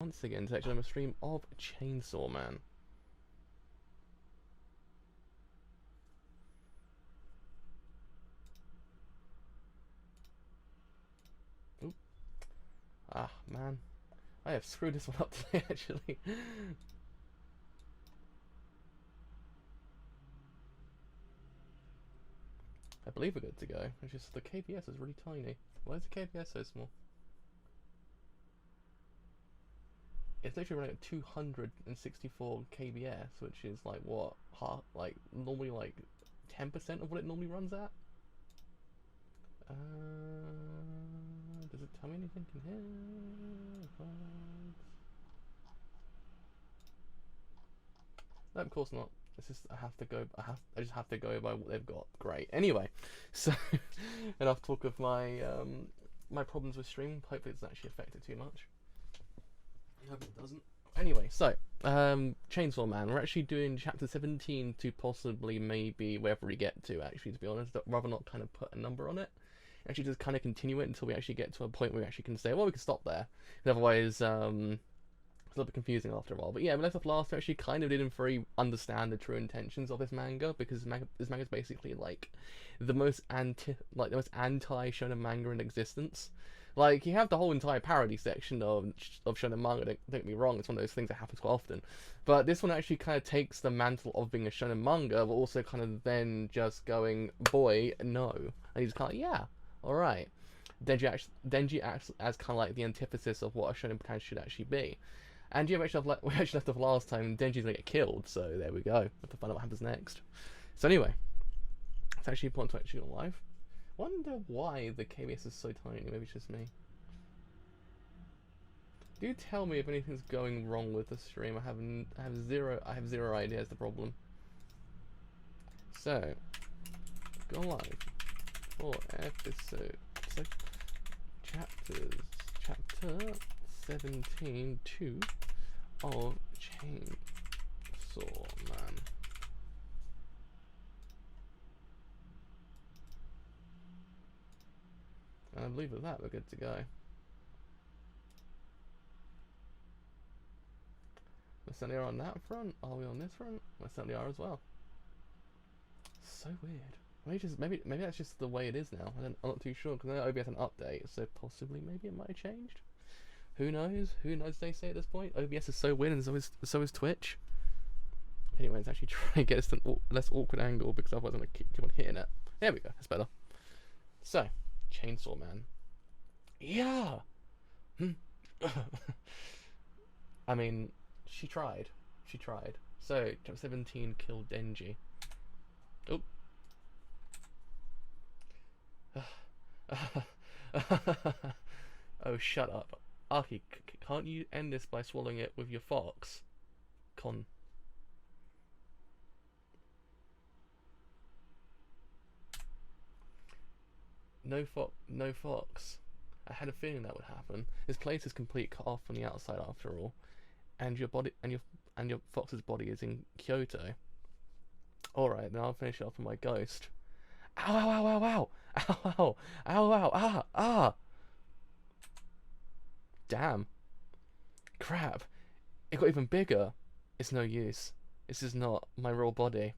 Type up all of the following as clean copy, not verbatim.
Once again to actually have a stream of Chainsaw Man. Oop. Ah, man. I have screwed this one up today, actually. I believe we're good to go. It's just the KPS is really tiny. Why is the KPS so small? It's literally running at 264 kbs, which is like what, half, like normally like 10% of what it normally runs at. Does it tell me anything in here? No, of course not. It's just I have to go. I just have to go by what they've got. Great. Anyway, so enough talk of my my problems with streaming. Hopefully, it doesn't actually affect it too much. I hope it doesn't. Anyway, so Chainsaw Man. We're actually doing chapter 17 to possibly maybe wherever we get to. Actually, to be honest, rather not kind of put a number on it. Actually, just kind of continue it until we actually get to a point where we actually can say, well, we can stop there. Otherwise, it's a little bit confusing after a while. But yeah, we left off last. We actually kind of didn't fully understand the true intentions of this manga, because this manga is basically like the most anti shonen manga in existence. Like, you have the whole entire parody section of shonen manga. Don't get me wrong, it's one of those things that happens quite often. But this one actually kind of takes the mantle of being a shonen manga, but also kind of then just going, boy, no. And he's kind of like, yeah, alright. Denji acts as kind of like the antithesis of what a shonen potential should actually be. And yeah, we actually left off last time. Denji's gonna get killed, so there we go. Have to find out what happens next. So anyway, it's actually important to actually go live. Wonder why the KBS is so tiny. Maybe it's just me. Do tell me if anything's going wrong with the stream. I have zero idea is the problem. So go live for episode chapter 17 2 of Chainsaw Man. And I believe with that we're good to go. We certainly are on that front. Are we on this front? We certainly are as well. So weird. Maybe that's just the way it is now. I'm not too sure, because I know OBS an update, so possibly maybe it might have changed. Who knows? Who knows? They say at this point, OBS is so weird, and so is Twitch. Anyway, let's actually try and get us to a less awkward angle, because otherwise I'm gonna keep on hitting it. There we go. That's better. So, Chainsaw Man. Yeah. I mean, she tried. She tried. So, chapter 17 killed Denji. Oh. Oh, shut up. Aki, can't you end this by swallowing it with your fox? No fox. I had a feeling that would happen. This place is completely cut off from the outside after all. And your fox's body is in Kyoto. Alright, then I'll finish it off with my ghost. Ow, ow, ow, ow, ow! Ow, ow, ow, ow, ah, ah! Damn. Crap. It got even bigger. It's no use. This is not my real body.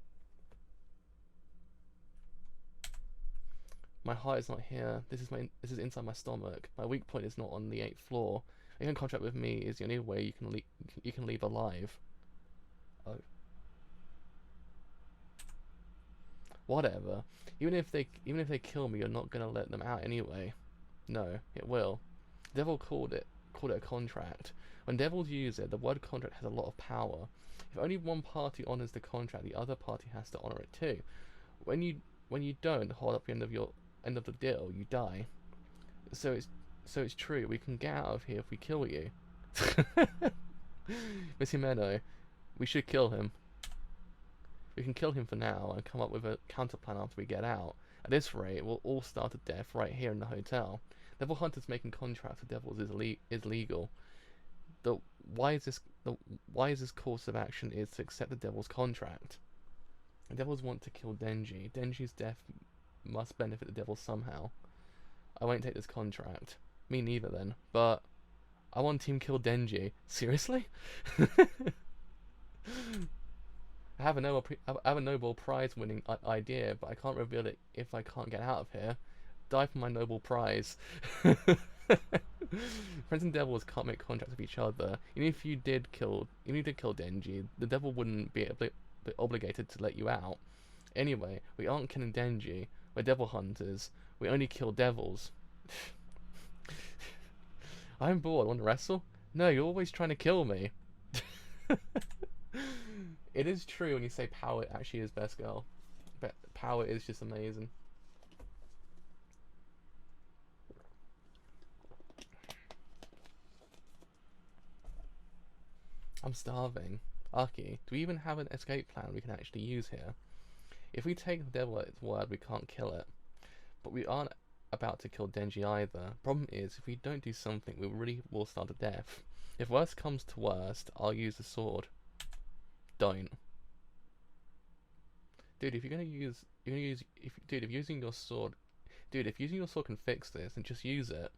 My heart is not here. This is inside my stomach. My weak point is not on the 8th floor. Making contact with me is the only way you can leave alive. Oh. Whatever. Even if they kill me, you're not gonna let them out anyway. No, it will. The devil called it a contract. When devils use it, the word contract has a lot of power. If only one party honors the contract, the other party has to honor it too. When you don't hold up the end of the deal, you die. So it's true. We can get out of here if we kill you. Miss Himeno, we should kill him. We can kill him for now and come up with a counter plan after we get out. At this rate, we'll all starve to death right here in the hotel. Devil hunters making contracts with devils is legal. The wisest course of action is to accept the devil's contract. The devils want to kill Denji. Denji's death must benefit the devil somehow. I won't take this contract. Me neither then, but I want team kill Denji. Seriously? I have a Nobel Prize winning idea, but I can't reveal it if I can't get out of here. Die for my Nobel Prize. Friends and devils can't make contracts with each other. Even if you did kill Denji, the devil wouldn't be obligated to let you out. Anyway, we aren't killing Denji. We're devil hunters. We only kill devils. I'm bored. Want to wrestle? No, you're always trying to kill me. It is true when you say Power actually is best girl. But Power is just amazing. I'm starving. Aki, do we even have an escape plan we can actually use here? If we take the devil at its word, we can't kill it. But we aren't about to kill Denji either. Problem is, if we don't do something, we really will starve to death. If worst comes to worst, I'll use the sword. Don't. Dude, if using your sword can fix this, then just use it.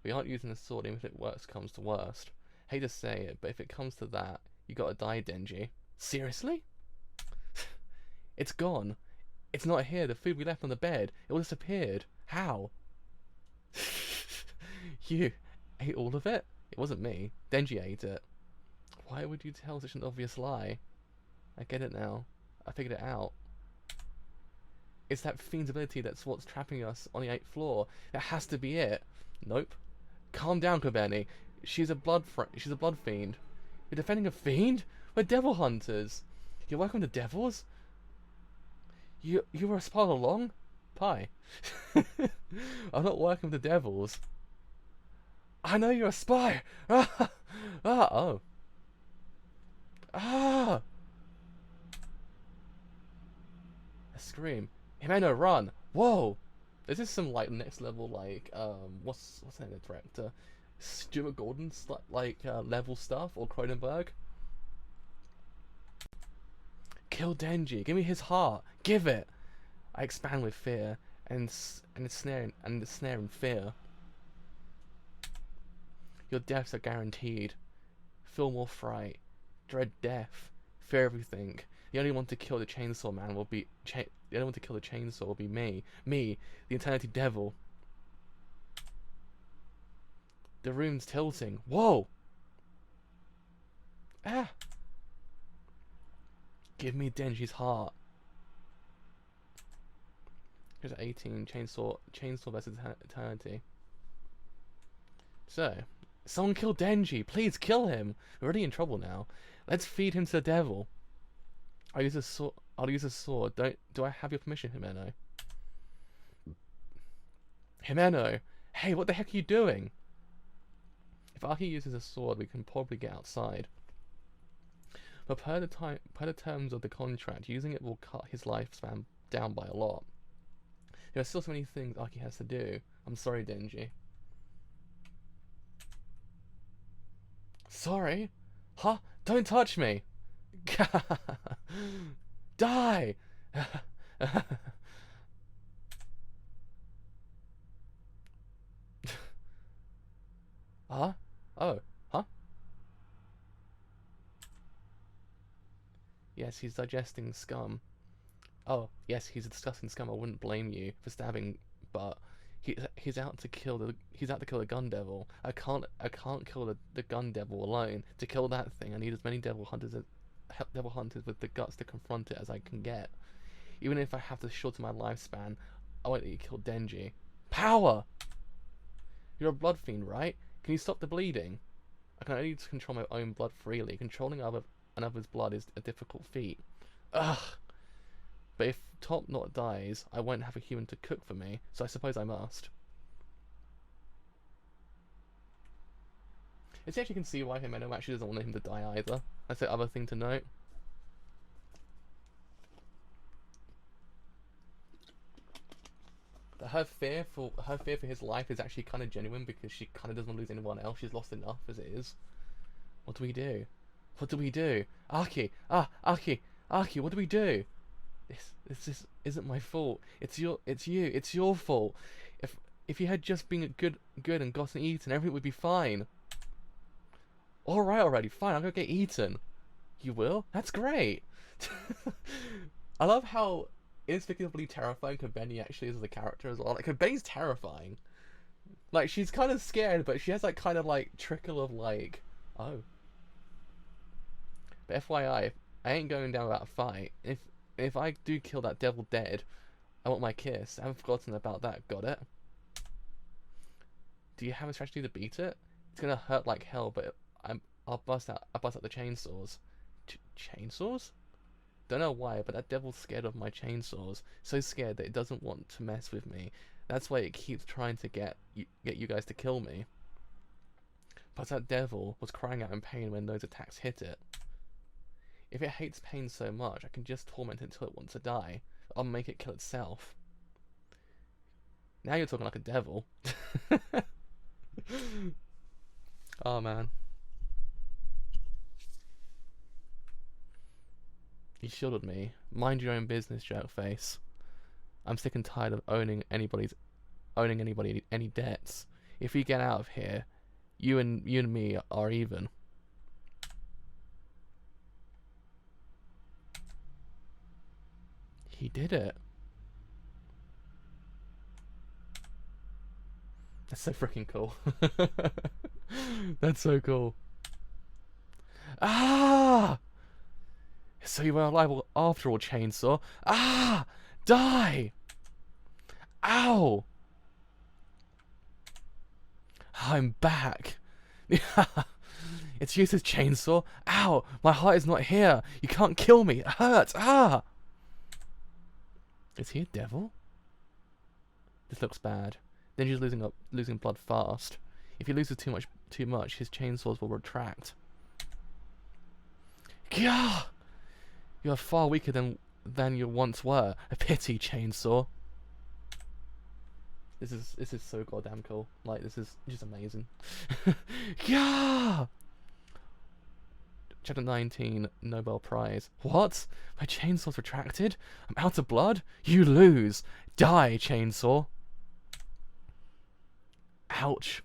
We aren't using the sword even if it worst comes to worst. Hate to say it, but if it comes to that, you gotta die, Denji. Seriously? It's gone. It's not here. The food we left on the bed, it all disappeared. How? You ate all of it? It wasn't me. Denji ate it. Why would you tell such an obvious lie? I get it now. I figured it out. It's that fiend's ability that's what's trapping us on the 8th floor. That has to be it. Nope. Calm down, Kobeni. She's a blood fiend. You're defending a fiend? We're devil hunters. You're working with the devils? You were a spy all along? Pie. I'm not working with the devils. I know you're a spy. Oh. Ah! A scream. Himeno, run! Whoa! This is some like next level like what's the name of the director? Stuart Gordon's level stuff, or Cronenberg. Kill Denji. Give me his heart. Give it. I expand with fear and the snare in fear. Your deaths are guaranteed. Feel more fright. Dread death. Fear everything. The only one to kill the chainsaw man will be the only one to kill the chainsaw will be me. Me, the eternity devil. The room's tilting. Whoa! Ah! Give me Denji's heart. Here's 18. Chainsaw versus eternity. So, someone kill Denji. Please kill him. We're already in trouble now. Let's feed him to the devil. I'll use a sword. Do I have your permission, Himeno? Himeno! Hey, what the heck are you doing? If Aki uses a sword, we can probably get outside. But per the terms of the contract, using it will cut his lifespan down by a lot. There are still so many things Aki has to do. I'm sorry, Denji. Sorry? Huh? Don't touch me! Die! Huh? Oh, huh? Yes, he's digesting scum. Oh, yes, he's a disgusting scum. I wouldn't blame you for stabbing, but he's out to kill the gun devil. I can't kill the gun devil alone. To kill that thing, I need as many devil hunters with the guts to confront it as I can get. Even if I have to shorten my lifespan, I won't let you kill Denji. Power! You're a blood fiend, right? Can you stop the bleeding? I can only control my own blood freely. Controlling another's blood is a difficult feat. Ugh! But if Top Knot dies, I won't have a human to cook for me, so I suppose I must. It's actually can see why Himeno actually doesn't want him to die either. That's the other thing to note. But her fear for his life is actually kind of genuine because she kind of doesn't want to lose anyone else. She's lost enough as it is. What do we do? What do we do? Aki! Aki! What do we do? This isn't my fault. It's your fault. If you had just been good and gotten eaten, everything would be fine. Alright already, fine, I'm gonna get eaten. You will? That's great. I love how inexplicably terrifying Kobeni actually is as a character as well. Like, Kobeni's terrifying. Like, she's kind of scared, but she has that kind of, like, trickle of, like, oh. But FYI, I ain't going down without a fight. If I do kill that devil dead, I want my kiss. I haven't forgotten about that. Got it? Do you have a strategy to beat it? It's gonna hurt like hell, but I'll bust out the chainsaws. Chainsaws? Don't know why, but that devil's scared of my chainsaws. So scared that it doesn't want to mess with me. That's why it keeps trying to get you guys to kill me. But that devil was crying out in pain when those attacks hit it. If it hates pain so much, I can just torment it until it wants to die. I'll make it kill itself. Now you're talking like a devil. Oh man. You shielded me. Mind your own business, jerkface. I'm sick and tired of owning anybody any debts. If we get out of here, you and me are even. He did it. That's so freaking cool. That's so cool. Ah! So you were alive after all, Chainsaw. Ah! Die! Ow! I'm back. It's useless, Chainsaw. Ow! My heart is not here. You can't kill me. It hurts. Ah! Is he a devil? This looks bad. Ninja's losing blood fast. If he loses too much, his chainsaws will retract. Gah! You are far weaker than you once were. A pity, Chainsaw. This is so goddamn cool. Like, this is just amazing. Yeah. Chapter 19, Nobel Prize. What? My chainsaw's retracted? I'm out of blood? You lose. Die, Chainsaw. Ouch.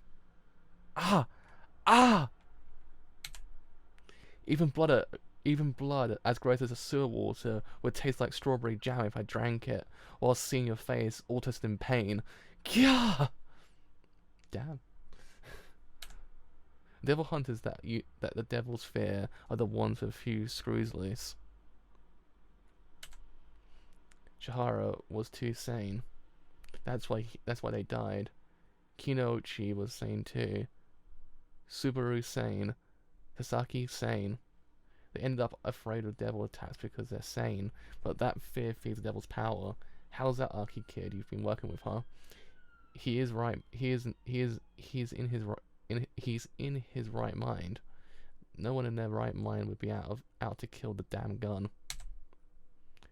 Ah. Ah. Even blood as gross as a sewer water would taste like strawberry jam if I drank it, while seeing your face all twisted in pain. Gah! Damn. Devil hunters that the devils fear are the ones with a few screws loose. Shihara was too sane. That's why they died. Kinouchi was sane too. Subaru sane. Sasaki sane. They ended up afraid of devil attacks because they're sane, but that fear feeds the devil's power. How's that Aki kid you've been working with, huh? He is right. He's in his right mind. No one in their right mind would be out to kill the damn gun.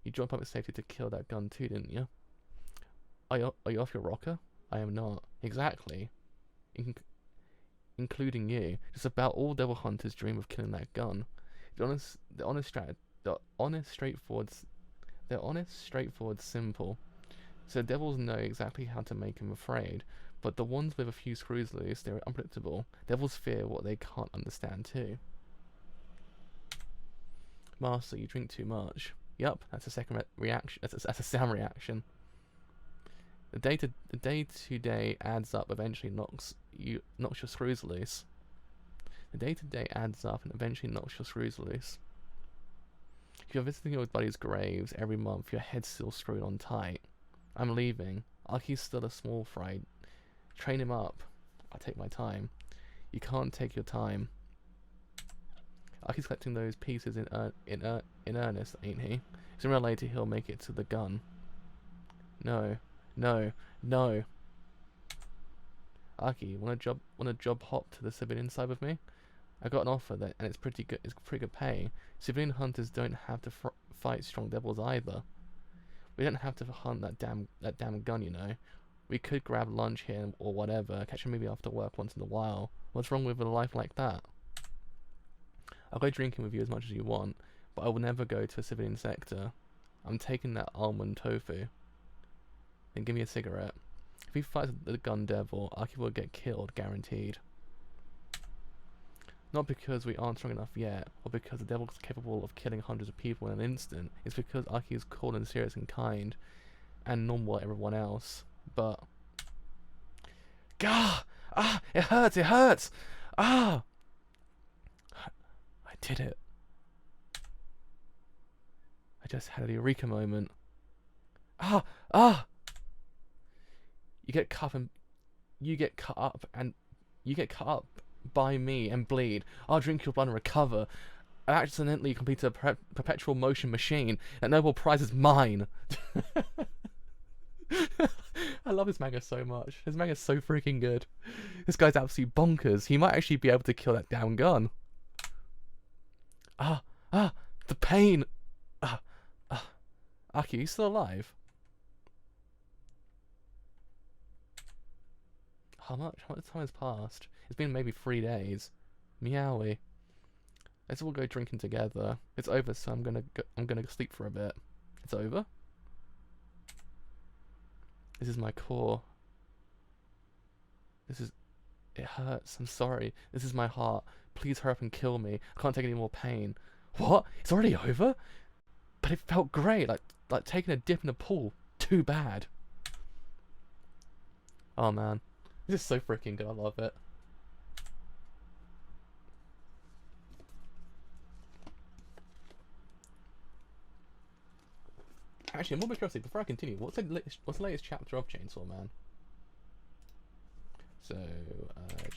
You joined public safety to kill that gun too, didn't you? Are you off your rocker? I am not. Exactly. Including you. Just about all devil hunters dream of killing that gun. The honest, straightforward, simple. So devils know exactly how to make him afraid, but the ones with a few screws loose, they're unpredictable. Devils fear what they can't understand too. Master, you drink too much. Yup, that's a second reaction. That's a sound reaction. The day-to-day adds up. Eventually knocks your screws loose. The day-to-day adds up and eventually knocks your screws loose. If you're visiting your buddy's graves every month, your head's still screwed on tight. I'm leaving. Aki's still a small fry. Train him up. I'll take my time. You can't take your time. Aki's collecting those pieces in earnest, ain't he? Sooner or later he'll make it to the gun. No. Aki, want a job hop to the civilian side with me? I got an offer and it's pretty good. It's pretty good pay. Civilian hunters don't have to fight strong devils either. We don't have to hunt that damn gun, you know. We could grab lunch here or whatever, catch a movie after work once in a while. What's wrong with a life like that? I'll go drinking with you as much as you want, but I will never go to a civilian sector. I'm taking that almond tofu. Then give me a cigarette. If he fights the gun devil, Aki will get killed, guaranteed. Not because we aren't strong enough yet, or because the devil's capable of killing hundreds of people in an instant. It's because Aki is cool and serious and kind, and normal like everyone else. But... Gah! Ah! It hurts! It hurts! Ah! I did it. I just had a eureka moment. Ah! Ah! You get cut up by me and bleed. I'll drink your blood and recover. I accidentally completed a perpetual motion machine. That Nobel Prize is mine. I love his manga so much. His manga is so freaking good. This guy's absolutely bonkers. He might actually be able to kill that damn gun. Ah, the pain. Aki, are you still alive? How much time has passed? It's been maybe 3 days. Meowie. Let's all go drinking together. It's over, so I'm gonna sleep for a bit. It's over? This is my core. It hurts. I'm sorry. This is my heart. Please hurry up and kill me. I can't take any more pain. What? It's already over? But it felt great. Like taking a dip in a pool. Too bad. Oh man. This is so freaking good. I love it. Actually, more curiosity, before I continue, what's the latest chapter of Chainsaw Man? So,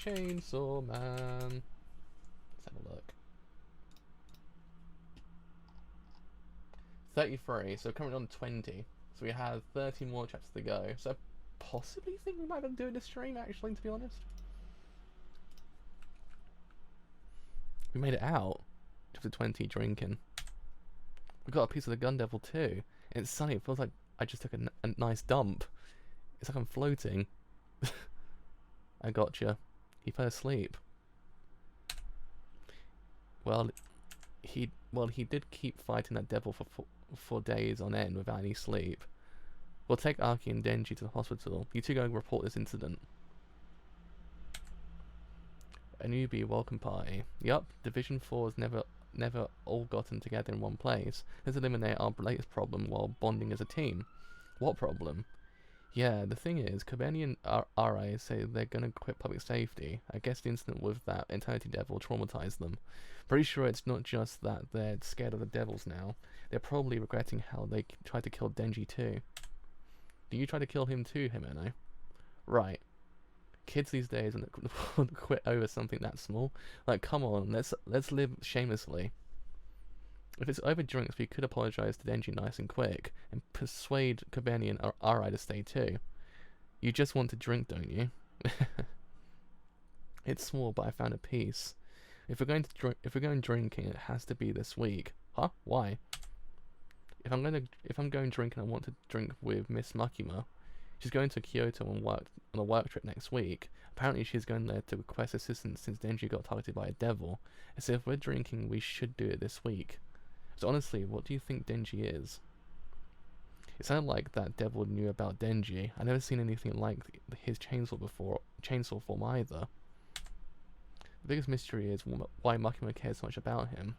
Chainsaw Man. Let's have a look. 33, so currently on 20. So we have 30 more chapters to go. So I possibly think we might be doing this stream, actually, to be honest. We made it out. Chapter 20, drinking. We got a piece of the gun devil too. It's sunny. It feels like I just took a nice dump. It's like I'm floating. I gotcha. He fell asleep. Well, he did keep fighting that devil for days on end without any sleep. We'll take Aki and Denji to the hospital. You two go and report this incident. A newbie welcome party. Yup, Division 4's never all gotten together in one place. Let's eliminate our latest problem while bonding as a team. What problem? Yeah, the thing is, Kobeni and RA say they're gonna quit public safety. I guess the incident with that Eternity Devil traumatized them. Pretty sure it's not just that they're scared of the devils now. They're probably regretting how they tried to kill Denji too. Do you try to kill him too, Himeno? Right. Kids these days want to quit over something that small. Like, come on, let's live shamelessly. If it's over drinks, we could apologize to Denji nice and quick, and persuade Kobeni and Arai to stay too. You just want to drink, don't you? It's small, but I found a piece. If we're going drinking, it has to be this week. Huh? Why? If I'm going drinking, I want to drink with Miss Makima. She's going to Kyoto on a work trip next week. Apparently she's going there to request assistance since Denji got targeted by a devil. So if we're drinking, we should do it this week. So honestly, what do you think Denji is? It sounded like that devil knew about Denji. I've never seen anything like his chainsaw form either. The biggest mystery is why Makima cares so much about him.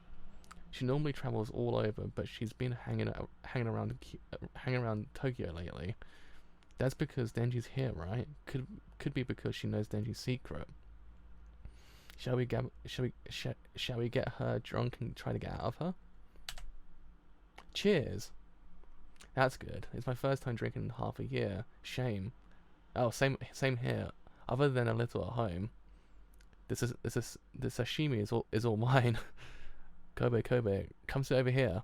She normally travels all over, but she's been hanging around Tokyo lately. That's because Denji's here, right? Could be because she knows Denji's secret. Shall we get her drunk and try to get out of her? Cheers. That's good. It's my first time drinking in half a year. Shame. Oh, same here. Other than a little at home. The sashimi is all mine. Kobe, come sit over here.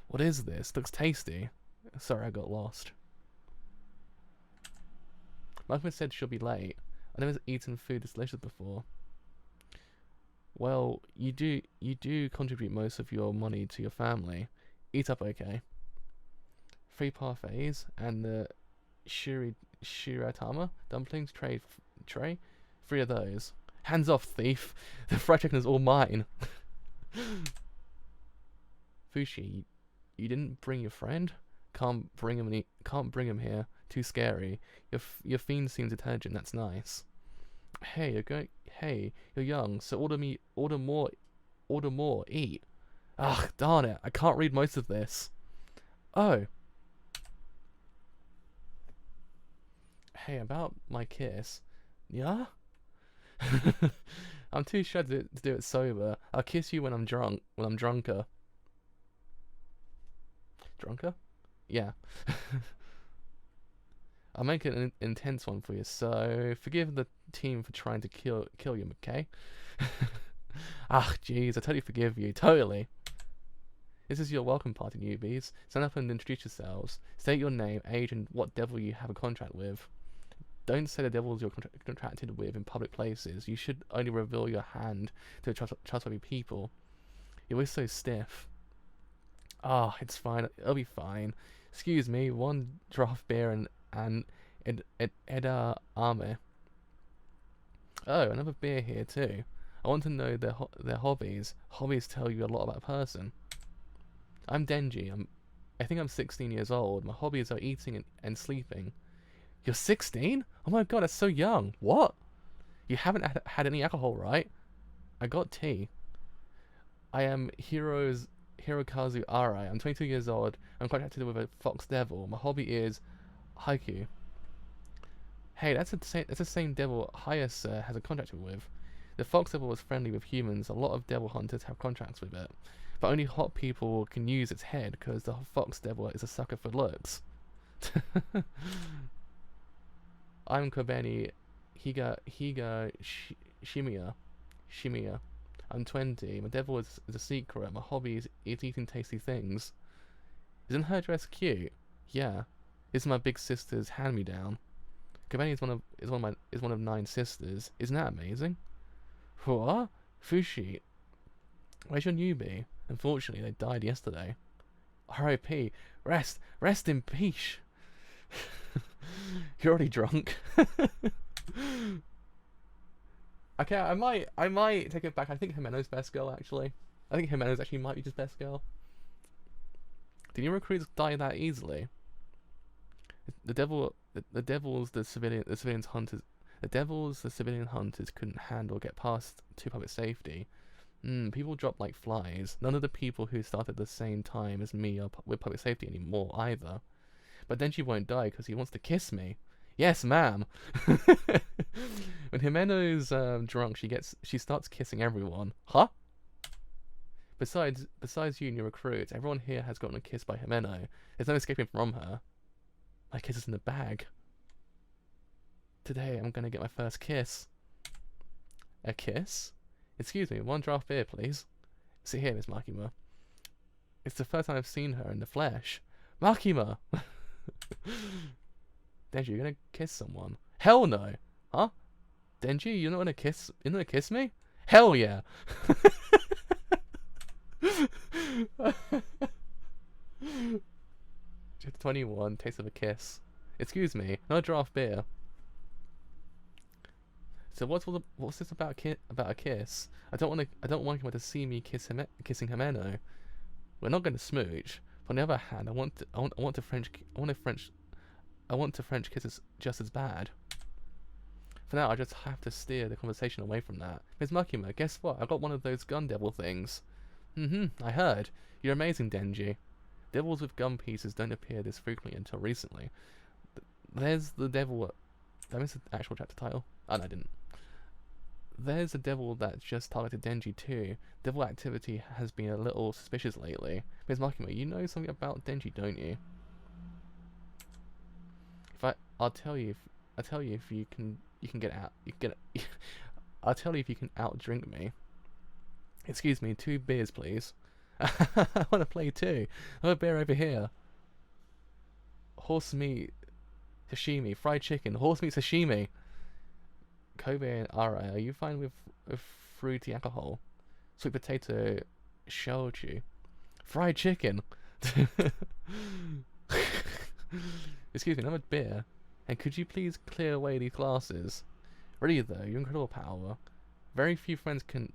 What is this? Looks tasty. Sorry, I got lost. Makima said she'll be late. I've never eaten food this delicious before. Well, you do contribute most of your money to your family. Eat up, okay? 3 parfaits and the shiratama dumplings tray. 3 of those. Hands off, thief! The fried chicken is all mine. Fushi, you didn't bring your friend? Can't bring him here. Too scary. Your fiend seems intelligent. That's nice. Hey, you're young, so order more, eat. Ugh, darn it, I can't read most of this. Oh. Hey, about my kiss. Yeah? I'm too shy to do it sober. I'll kiss you when I'm drunker. Drunker? Yeah. I'll make it an intense one for you, so forgive the team for trying to kill you, McKay. Ah, jeez, I totally forgive you, totally. This is your welcome party, newbies. Stand up and introduce yourselves. State your name, age, and what devil you have a contract with. Don't say the devils you're contracted with in public places. You should only reveal your hand to trustworthy people. You're always so stiff. Ah, it's fine. It'll be fine. Excuse me, one draft beer and Eda Arme. Oh, another beer here too. I want to know their hobbies. Hobbies tell you a lot about a person. I'm Denji. I think I'm 16 years old. My hobbies are eating and sleeping. You're 16? Oh my god, that's so young. What? You haven't had any alcohol, right? I got tea. I am Hirokazu Arai. I'm 22 years old. I'm contracted with a fox devil. My hobby is haiku. Hey, that's the same devil Hayase has a contract with. The fox devil was friendly with humans. A lot of devil hunters have contracts with it. But only hot people can use its head because the fox devil is a sucker for looks. I'm Kobeni Higa Shimiya. I'm 20. My devil is a secret. My hobby is eating tasty things. Isn't her dress cute? Yeah. This is my big sister's hand-me-down. Kobeni is one of 9 sisters. Isn't that amazing? What? Fushi. Where's your newbie? Unfortunately, they died yesterday. R.I.P. Rest in peace. You're already drunk. Okay, I might take it back. I think Himeno's best girl, actually. I think Himeno's actually might be just best girl. Did new recruits die that easily? The devils the civilian hunters couldn't handle get past to public safety. People drop like flies. None of the people who started the same time as me are with public safety anymore either. But then she won't die because he wants to kiss me. Yes, ma'am. When Himeno's drunk, she starts kissing everyone. Huh? Besides you and your recruits, everyone here has gotten a kiss by Himeno. There's no escaping from her. My kiss is in the bag. Today I'm gonna get my first kiss. A kiss? Excuse me, 1 draft beer, please. See here, Miss Makima. It's the first time I've seen her in the flesh. Makima! Denji, you're gonna kiss someone? Hell no! Huh? Denji, you're not gonna kiss me? Hell yeah! 21, taste of a kiss. Excuse me, not a draft beer. So what's this about a kiss? I don't want him to see me kissing Himeno. We're not going to smooch. But on the other hand, I want to French kiss just as bad. For now, I just have to steer the conversation away from that. Ms. Makima, guess what? I got one of those gun devil things. I heard. You're amazing, Denji. Devils with gun pieces don't appear this frequently until recently. There's the devil. Did I miss the actual chapter title? Oh, no, I didn't. There's a devil that just targeted Denji too. Devil activity has been a little suspicious lately. Ms. Makima, you know something about Denji, don't you? I'll tell you if you can get out. I'll tell you if you can outdrink me. Excuse me, 2 beers, please. I want to play too. I have a beer over here. Horse meat sashimi, fried chicken, horse meat sashimi. Kobe and Ara, are you fine with fruity alcohol? Sweet potato shochu. Fried chicken. Excuse me, another beer. And could you please clear away these glasses? Really though, your incredible power. Very few fiends can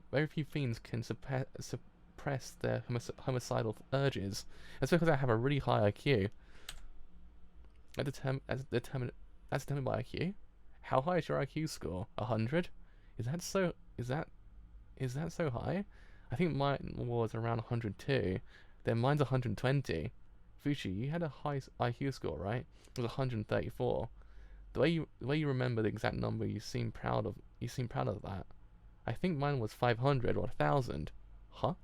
suppress their homicidal urges. That's because I have a really high IQ. That's determined by IQ. How high is your IQ score? 100? Is that so? Is that so high? I think mine was around 102. Then mine's 120. Fushi, you had a high IQ score, right? It was 134. The way you remember the exact number, you seem proud of that. I think mine was 500 or 1,000. Huh?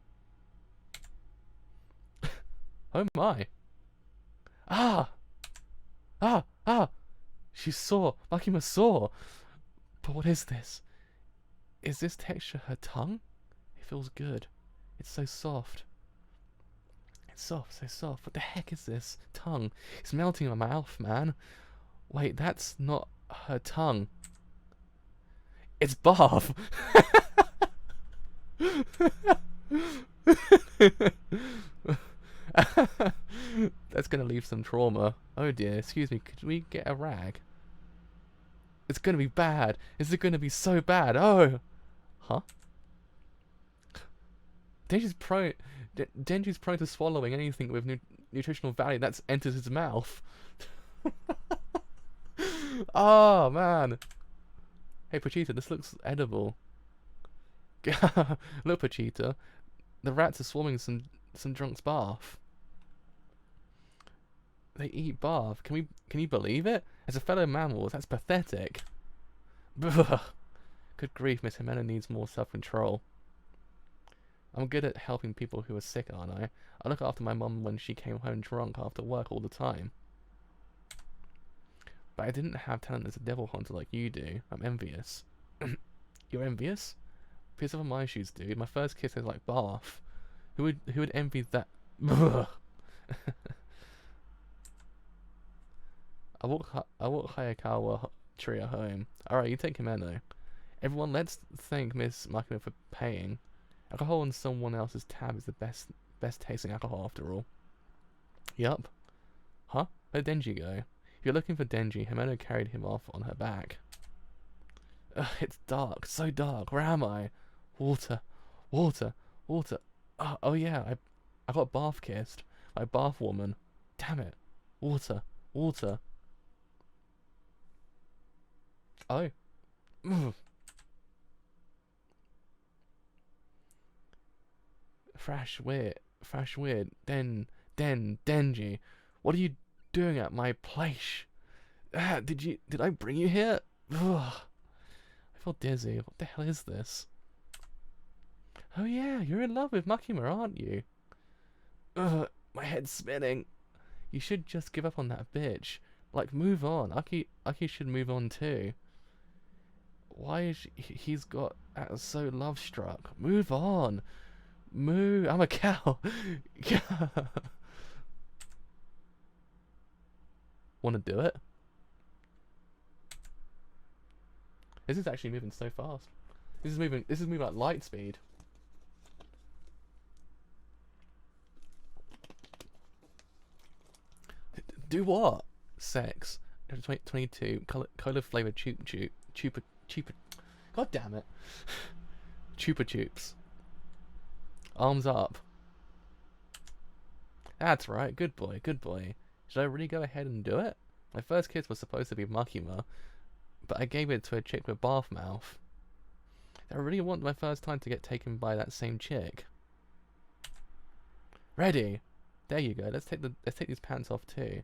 Oh my. Ah! Ah! Ah! She saw. Makima saw. But what is this? Is this texture her tongue? It feels good. It's so soft. It's soft, so soft. What the heck is this? Tongue. It's melting in my mouth, man. Wait, that's not her tongue. It's Barf. That's gonna leave some trauma. Oh dear, excuse me, could we get a rag? It's gonna be bad. Is it gonna be so bad? Oh! Huh? Denji's prone to swallowing anything with nutritional value that enters his mouth. Oh man. Hey Pochita, this looks edible. Look Pochita, the rats are swarming some drunk's bath. They eat bath. Can you believe it? As a fellow mammal, that's pathetic. Good grief, Miss Jimena needs more self-control. I'm good at helping people who are sick, aren't I? I look after my mum when she came home drunk after work all the time. But I didn't have talent as a devil hunter like you do. I'm envious. You're envious? Piece of my shoes, dude. My first kiss is like bath. Who would envy that? I walk Hayakawa Trio home. Alright, you take Himeno. Everyone, let's thank Miss Makima for paying. Alcohol on someone else's tab is the best tasting alcohol after all. Yup. Huh? Where'd Denji go? If you're looking for Denji, Himeno carried him off on her back. Ugh, it's dark. So dark. Where am I? Water. Water. Water. Oh yeah, I got bath kissed by bath woman. Damn it. Water. Water. Oh. Fresh weird. Denji. What are you doing at my place? Did I bring you here? Ugh. I feel dizzy. What the hell is this? Oh yeah, you're in love with Makima, aren't you? Ugh, my head's spinning. You should just give up on that bitch. Like, move on. Aki should move on too. Why is he's got so love struck? Move on. Move. I'm a cow. Want to do it? This is actually moving so fast. This is moving at light speed. Do what? Sex. 22. Cola flavored chupa. God damn it. Chupa chups. Arms up. That's right. Good boy. Good boy. Should I really go ahead and do it? My first kiss was supposed to be Makima, but I gave it to a chick with bath mouth. I really want my first time to get taken by that same chick. Ready? There you go. Let's take these pants off too.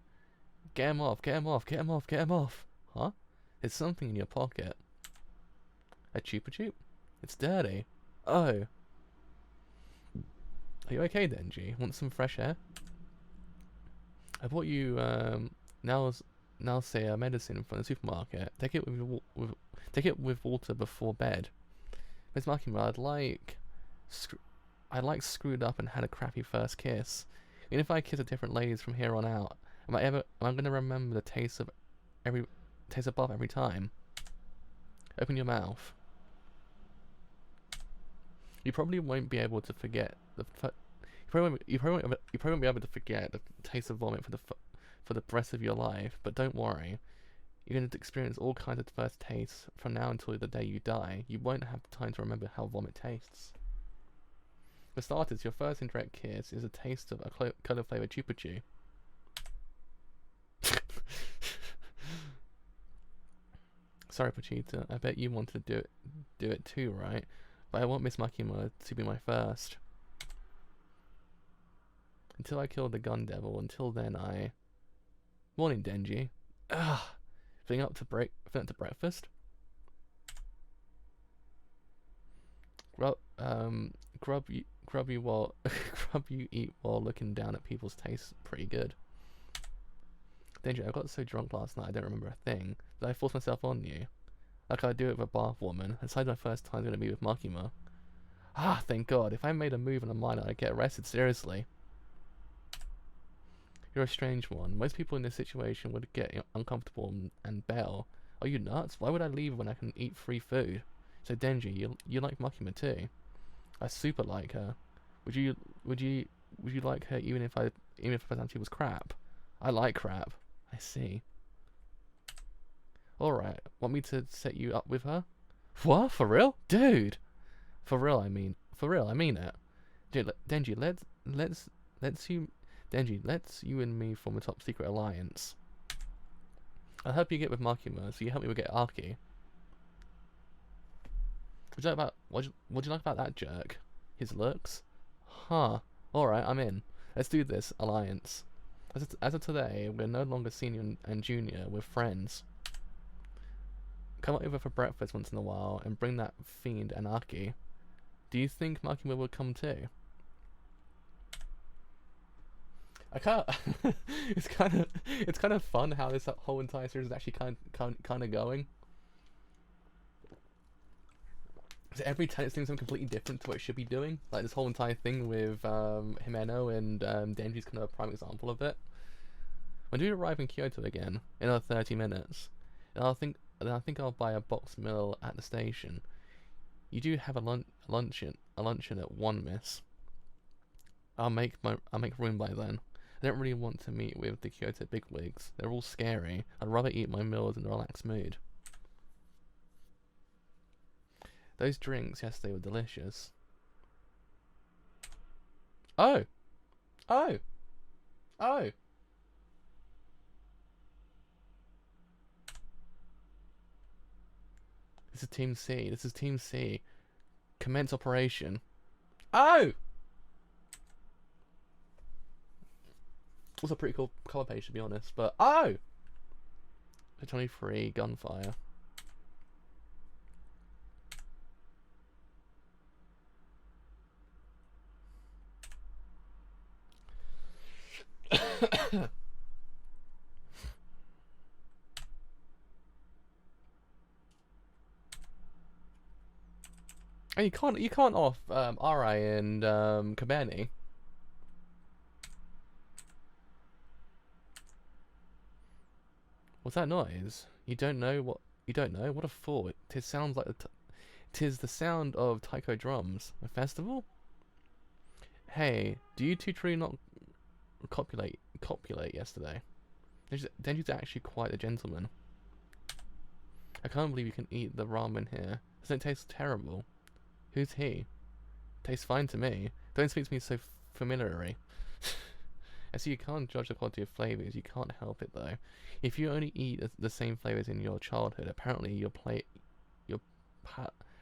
Get 'em off. Get 'em off. Get 'em off. Get 'em off. Huh? There's something in your pocket. A chupa chup? It's dirty. Oh. Are you okay, Denji? Want some fresh air? I bought you Nalsea medicine from the supermarket. Take it with water before bed. Miss Makima, I'd like screwed up and had a crappy first kiss. Even if I kiss a different ladies from here on out, am I gonna remember the taste of bath every time? Open your mouth. You probably won't be able to forget you probably won't be able to forget the taste of vomit for the rest of your life. But don't worry, you're going to experience all kinds of first tastes from now until the day you die. You won't have time to remember how vomit tastes. For starters, your first indirect kiss is a taste of a colour flavored chupa chew. Sorry, Pachita. I bet you wanted to do it too, right? But I want Miss Makima to be my first. Until I killed the gun devil. Until then, I. Morning, Denji. Ugh. Feeling up to breakfast. Grub you while grub you eat while looking down at people's tastes pretty good. Denji, I got so drunk last night I don't remember a thing. Did I force myself on you? Like I do it with a bath woman. I decided my first time's gonna be with Makima. Ah, thank God. If I made a move on a minor, I'd get arrested, seriously. You're a strange one. Most people in this situation would get uncomfortable and bail. Are you nuts? Why would I leave when I can eat free food? So Denji, you like Makima too? I super like her. Would you like her even if her personality was crap? I like crap. I see. Alright, want me to set you up with her? What? For real? Dude! For real, I mean it. Denji, let's you and me form a top secret alliance. I'll help you get with Makima, so you help me get Aki. What do you like about that jerk? His looks? Huh. Alright, I'm in. Let's do this alliance. As of today, we're no longer senior and junior, we're friends. Come over for breakfast once in a while and bring that fiend Anarchy. Do you think Makima will come too? I can't. it's kind of fun how this whole entire series is actually kind of going. So every time it's doing something completely different to what it should be doing. Like this whole entire thing with Himeno and Denji's kind of a prime example of it. When do we arrive in Kyoto again? In another 30 minutes. And I think I'll buy a box meal at the station. You do have a luncheon at 1, miss. I'll make room by then. I don't really want to meet with the Kyoto bigwigs. They're all scary. I'd rather eat my meals in a relaxed mood. Those drinks yesterday were delicious. Oh! Oh! Oh! This is Team C. This is Team C. Commence operation. Oh! It was a pretty cool cover page, to be honest, but oh! 23 gunfire. And you can't off Ri and Kabani. What's that noise? You don't know what What a fool! It sounds like tis the sound of taiko drums. A festival? Hey, do you two truly not copulate yesterday? Denji's actually quite a gentleman. I can't believe you can eat the ramen here. Doesn't it taste terrible? Who's he? Tastes fine to me. Don't speak to me so familiarly. I see you can't judge the quality of flavors. You can't help it though. If you only eat the same flavors in your childhood, apparently your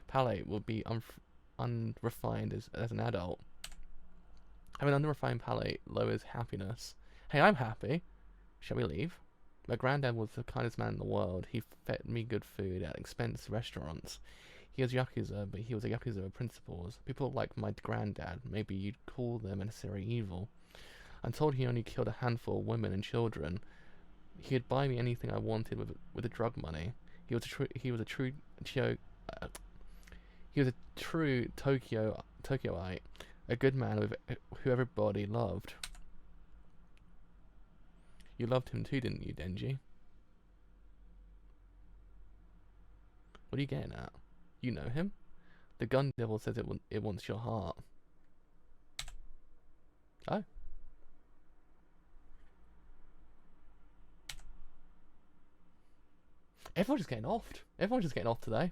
palate will be unrefined as an adult. Having an unrefined palate lowers happiness. Hey, I'm happy. Shall we leave? My granddad was the kindest man in the world. He fed me good food at expensive restaurants. He was Yakuza, but he was a Yakuza with principles. People like my granddad, maybe you'd call them a necessary evil. I'm told he only killed a handful of women and children. He would buy me anything I wanted with the drug money. He was a true Tokyoite, a good man who everybody loved. You loved him too, didn't you, Denji? What are you getting at? You know him? The gun devil says it wants your heart. Oh. Everyone's just getting offed. Everyone's just getting off today.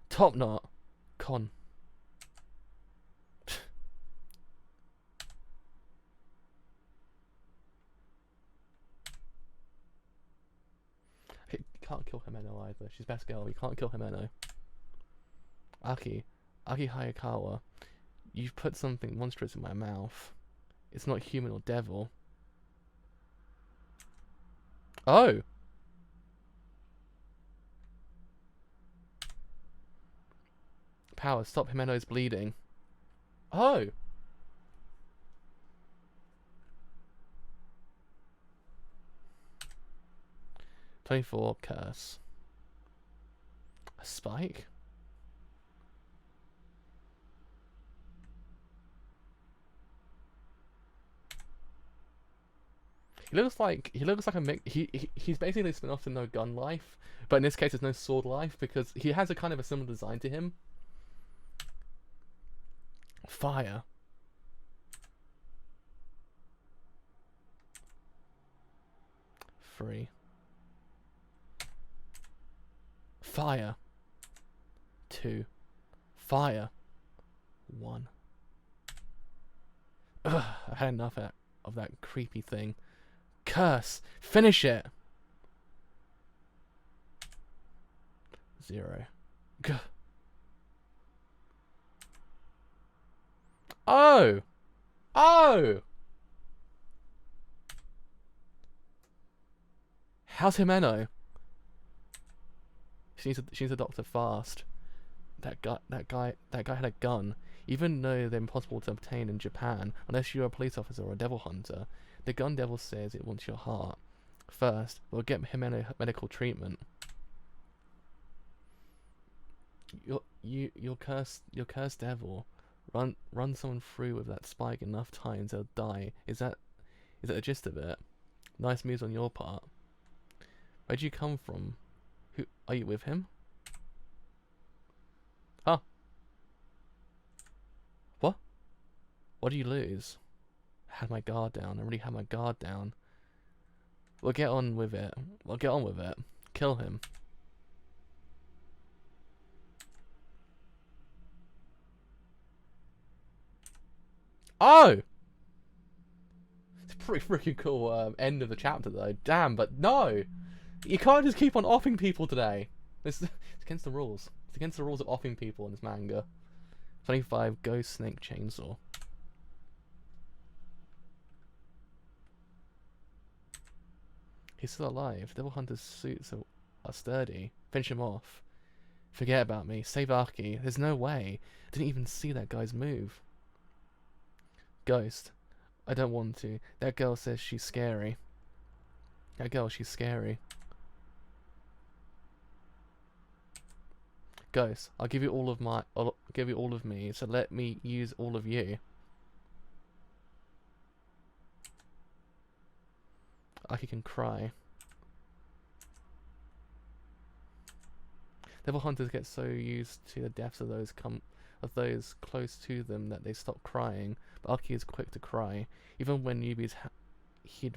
Top knot. Con. can't kill Himeno either. She's best girl. You can't kill Himeno. Aki Hayakawa, you've put something monstrous in my mouth. It's not human or devil. Oh! Power, stop Himeno's bleeding. Oh! "24 curse. A spike? He looks like a mix. He's basically a spin-off to No Gun Life, but in this case it's No Sword Life because he has a kind of a similar design to him. Fire. Free. Fire. 2. Fire. 1. Ugh, I had enough of that creepy thing. Curse! Finish it! 0. Gah. Oh! Oh! How's Himeno? She needs a doctor fast. That guy had a gun. Even though they're impossible to obtain in Japan, unless you're a police officer or a devil hunter, the gun devil says it wants your heart. First, we'll get Himeno medical treatment. Your cursed devil. Run someone through with that spike enough times they'll die. Is that the gist of it? Nice moves on your part. Where'd you come from? Who are you with him? Huh? What? What do you lose? I had my guard down. I really had my guard down. We'll get on with it. Kill him. Oh! It's a pretty freaking cool end of the chapter though. Damn, but no! You can't just keep on offing people today. It's against the rules. It's against the rules of offing people in this manga. 25 Ghost Snake Chainsaw. He's still alive. Devil Hunter's suits are sturdy. Finish him off. Forget about me. Save Aki. There's no way. Didn't even see that guy's move. Ghost. I don't want to. That girl says she's scary. She's scary. Ghost. I'll give you all of me, so let me use all of you. Aki can cry. Devil hunters get so used to the deaths of those close to them that they stop crying. But Aki is quick to cry. Even when he'd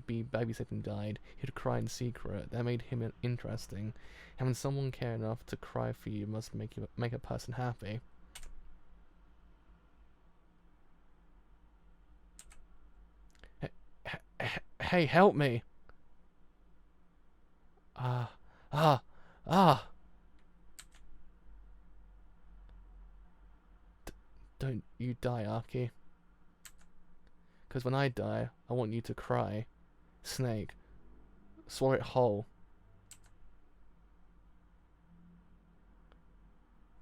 be babysitting died, he'd cry in secret. That made him interesting. Having someone care enough to cry for you must make a person happy. Hey, help me! Don't you die, Aki. Because when I die, I want you to cry. Snake. Swallow it whole.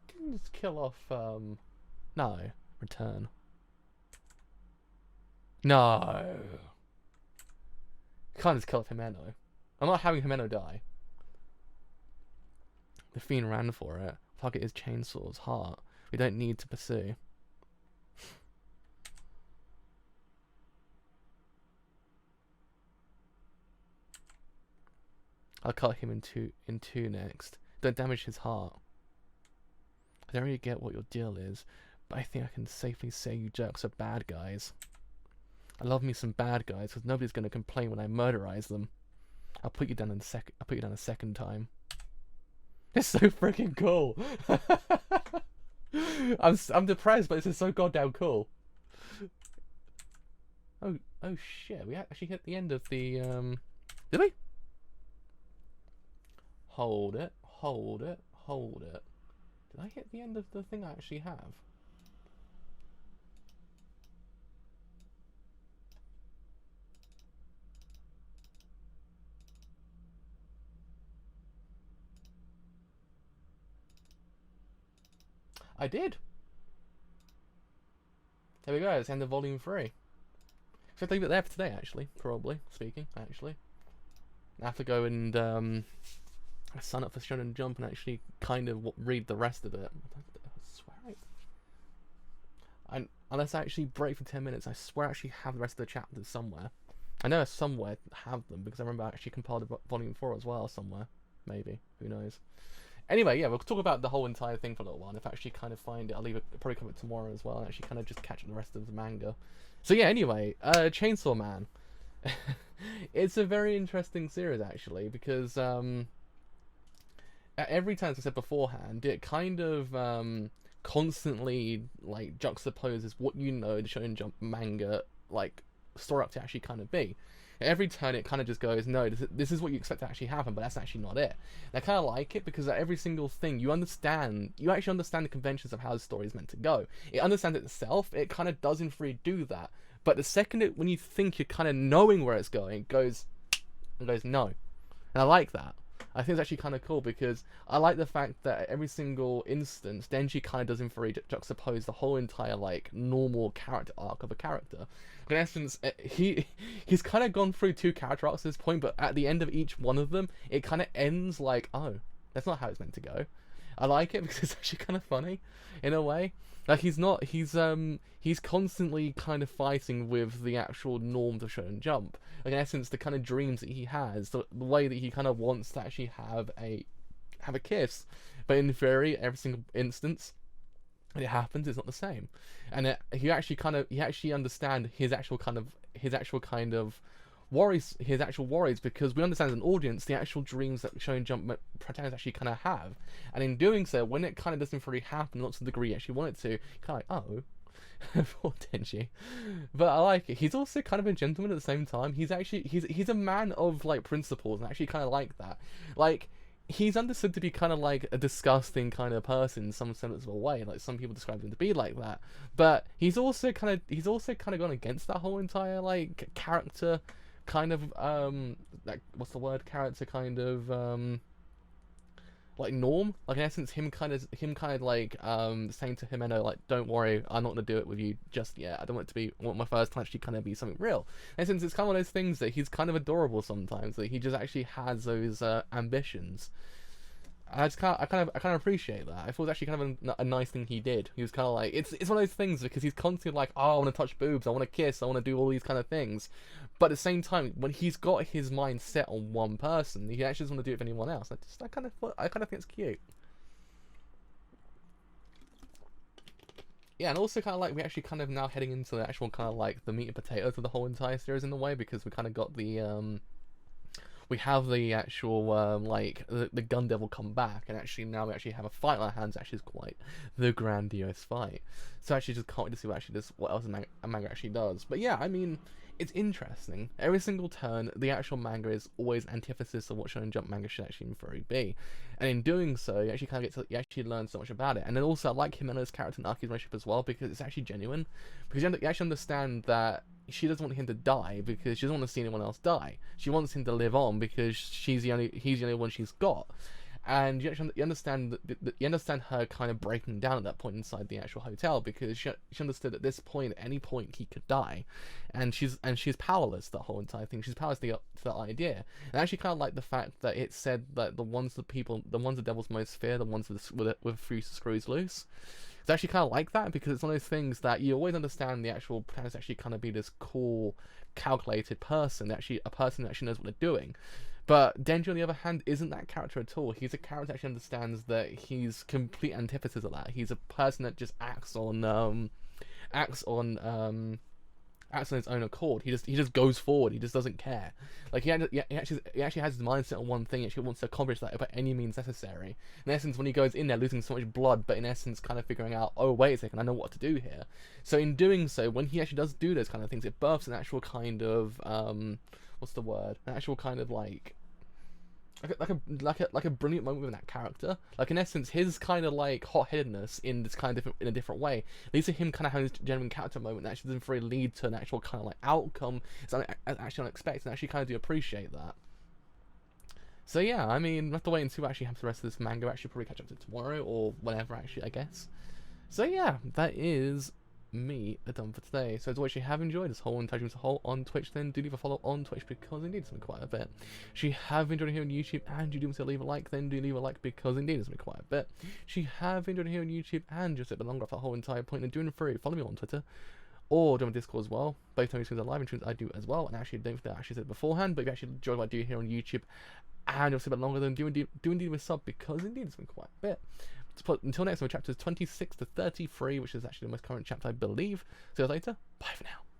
Didn't just kill off, no. Return. No! Can't just kill off Himeno. I'm not having Himeno die. The fiend ran for it. Target is Chainsaw's heart. We don't need to pursue. I'll cut him in two next. Don't damage his heart. I don't really get what your deal is, but I think I can safely say you jerks are bad guys. I love me some bad guys, because nobody's going to complain when I murderize them. I'll put you down a second time. It's so freaking cool. I'm depressed, but this is so goddamn cool. Oh shit! We actually hit the end of the Did we? hold it, hold it, hold it. Did I hit the end of the thing I actually have? I did. There we go, it's the end of volume 3. Should I leave it there for today, actually? Probably, speaking, actually. I have to go and sign up for Shonen Jump and actually kind of read the rest of it. I swear unless I actually break for 10 minutes, I swear I actually have the rest of the chapters somewhere. I know I somewhere have them, because I remember I actually compiled volume 4 as well somewhere. Maybe. Who knows? Anyway, yeah, we'll talk about the whole entire thing for a little while, and if I actually kind of find it, I'll probably cover it tomorrow as well, and actually kind of just catch up the rest of the manga. So yeah, anyway, Chainsaw Man. It's a very interesting series, actually, because every time, as I said beforehand, it kind of constantly like juxtaposes what you know the Shonen Jump manga like story up to actually kind of be. Every turn it kind of just goes, no, this is what you expect to actually happen, but that's actually not it. And I kind of like it because every single thing you actually understand the conventions of how the story is meant to go. It understands itself, it kind of does in theory do that, but the second when you think you're kind of knowing where it's going, it goes no. And I like that. I think it's actually kind of cool because I like the fact that at every single instance, Denji kind of does in theory juxtapose the whole entire like normal character arc of a character. In essence, he's kind of gone through 2 character arcs at this point, but at the end of each one of them, it kind of ends like, oh, that's not how it's meant to go. I like it because it's actually kind of funny in a way. Like he's constantly kind of fighting with the actual norms of Shonen Jump. Like in essence, the kind of dreams that he has, the way that he kind of wants to actually have a kiss, but in theory, every single instance, when it happens, it's not the same. And he actually understands his actual kind of worries, because we understand as an audience the actual dreams that Shonen Jump protagonists actually kind of have, and in doing so, when it kind of doesn't really happen, not to the degree you actually want it to, kind of like, oh, poor Denji. But I like it. He's also kind of a gentleman at the same time. He's a man of like principles, and I actually kind of like that. Like, he's understood to be kind of like a disgusting kind of person in some sense of a way. Like some people describe him to be like that, but he's also kind of gone against that whole entire like character kind of like what's the word, character kind of like norm. Like in essence, him kind of like saying to Himeno like, don't worry, I'm not gonna do it with you just yet. I want my first to actually kind of be something real. In essence, it's kind of one of those things that he's kind of adorable sometimes, that he just actually has those ambitions. I kind of appreciate that. I thought it was actually kind of a nice thing he did. He was kind of like, it's one of those things because he's constantly like, oh, I want to touch boobs, I want to kiss, I want to do all these kind of things. But at the same time, when he's got his mind set on one person, he actually doesn't want to do it with anyone else. I kind of think it's cute. Yeah, and also kind of like we're actually kind of now heading into the actual kind of like the meat and potatoes of the whole entire series in a way, because we kind of got the we have the actual like the Gun Devil come back, and actually now we actually have a fight on our hands. Actually, is quite the grandiose fight. So actually, just can't wait to see what else a manga actually does. But yeah, I mean, it's interesting. Every single turn, the actual manga is always antithesis of what Shonen Jump manga should actually in theory be, and in doing so, you actually kind of you actually learn so much about it. And then also, I like Himeno's character and Aki's relationship as well, because it's actually genuine. Because you actually understand that she doesn't want him to die because she doesn't want to see anyone else die. She wants him to live on because he's the only one she's got. And you understand her kind of breaking down at that point inside the actual hotel, because she understood at this point, at any point, he could die, and she's powerless. That whole entire thing, she's powerless to that idea. And I actually kind of like the fact that it said that the ones the devil's most fear, the ones with few screws loose. It's actually kind of like that, because it's one of those things that you always understand the actual protagonist actually kind of be this cool, calculated person, actually a person that actually knows what they're doing. But Denji, on the other hand, isn't that character at all. He's a character that actually understands that he's complete antithesis of that. He's a person that just acts on his own accord. He just goes forward. He just doesn't care. Like he actually has his mindset on one thing. He actually wants to accomplish that by any means necessary. In essence, when he goes in there losing so much blood, but in essence kind of figuring out, oh wait a second, I know what to do here. So in doing so, when he actually does do those kind of things, it births an actual kind of what's the word? An actual kind of like like a brilliant moment with that character. Like in essence, his kind of like hot-headedness in this kind of in a different way leads to him kind of having this genuine character moment that actually doesn't really lead to an actual kind of like outcome. It's actually unexpected, and I actually kind of do appreciate that. So yeah, I mean, we'll have to wait and see what actually happens to the rest of this manga. Actually, probably catch up to tomorrow or whenever. Actually, I guess. So yeah, that is me done for today. So as always, if you have enjoyed this whole entire whole on Twitch, then do leave a follow on Twitch because indeed it's been quite a bit. If you have enjoyed it here on YouTube and you do want to leave a like, then do leave a like because indeed it's been quite a bit. If you have enjoyed it here on YouTube and just a bit longer off the whole entire point and doing it through, follow me on Twitter or join my Discord as well. Both times are live and streams I do as well. And actually, don't forget I actually said it beforehand, but if you actually enjoy what I do here on YouTube and you'll see a bit longer, then do indeed with sub because indeed it's been quite a bit. Until next time, chapters 26 to 33, which is actually the most current chapter, I believe. See you later. Bye for now.